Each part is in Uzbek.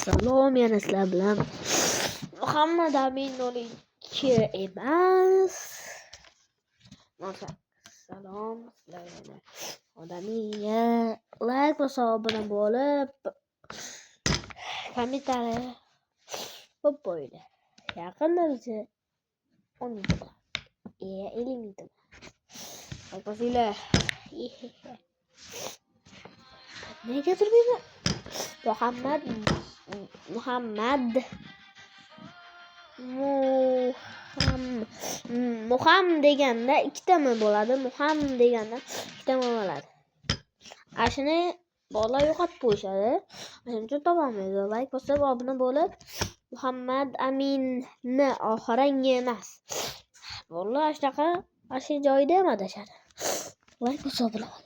Salom, yana sizlar bilan Muhammad Amin 12 emas. Salom, sizlar yana odamiga like va obuna bo'lib kommentariy qo'ydi. Yaqinda bizni 10 ming 50 ming bosinglar. Nega turmaydi? Muham deganda ikkitami bo'ladi? Muham deganda ikkitami bo'ladi? Ashuni bola yo'qotib qo'yishadi. Shuning uchun topolmaydi. Like bosib, obuna bo'lib, Muhammad Aminni oxirangi emas. Vallahi shunaqa ashi joyida ham adashadi. Like bosib bo'laman.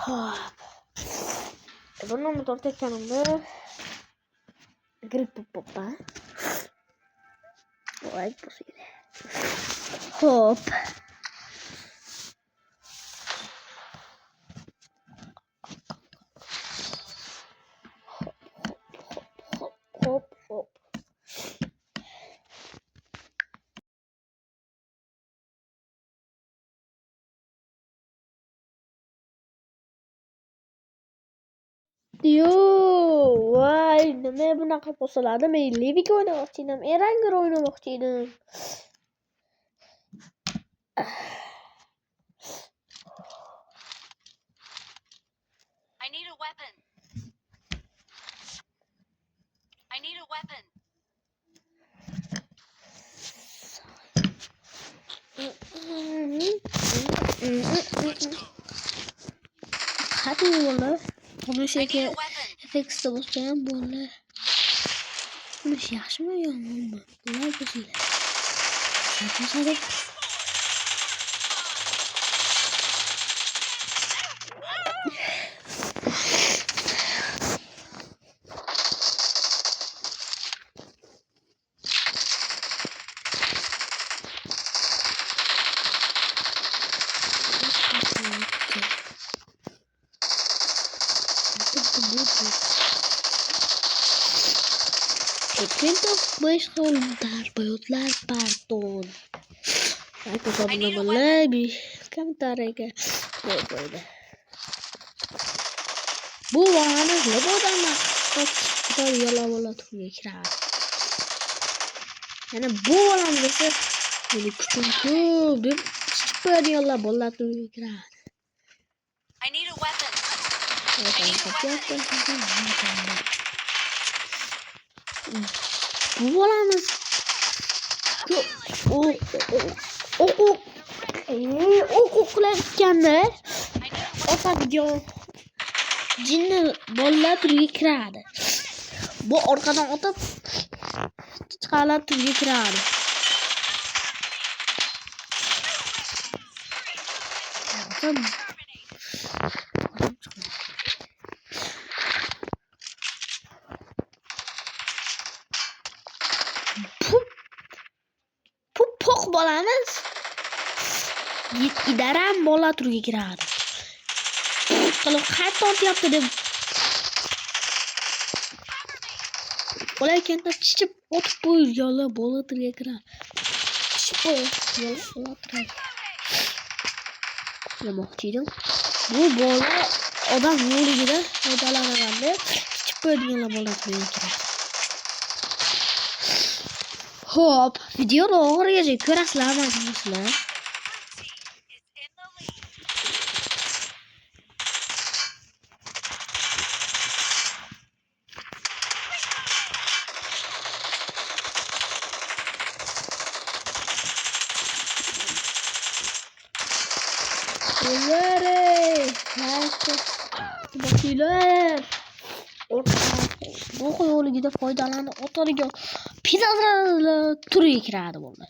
Hop. Bunu tortayotganimda grip poppa. Like bosinglar. Hop. Hop. Yo, vay, nima bunaqa po'saladi? Men Levik o'ynamoqchi edim, Eranger o'ynamoqchi edim. I need a weapon. Hadi oğlum. Bunu şeker efekti basacağım böyle. Bunu yaxshimi yomonmi? Bunlar bizlar. Hadi. Bayotlar pardon. Like abone bir komentariga qo'ydi. Bu vahani lobodanlar qo'yib yo'la turga kiradi. Yana bu valan desa, buni kuchim ko'p deb super yo'la bo'la turga kiradi. I need a weapon. Bu volamiz o'qlayotganda otadigan jinni bolalar turga kiradi. Bu orqadan otib chiqarib turga kiradi. Poq bolamiz idaram bola turga kiradi. Qilib qayta otyapti deb qo'laykanda chichib otib qo'ygan bola turga kiradi. Chichib bola turga demoqchi edim. Bu bola odam yo'ligida foydalanadi. Chichib qo'ygan bola turga kiradi. Hop, videoni oxirigacha ko'rasizlarmi sizlar? Bu yo'ligida foydalanib otadigan pizalar turga kiradi bo'ldi.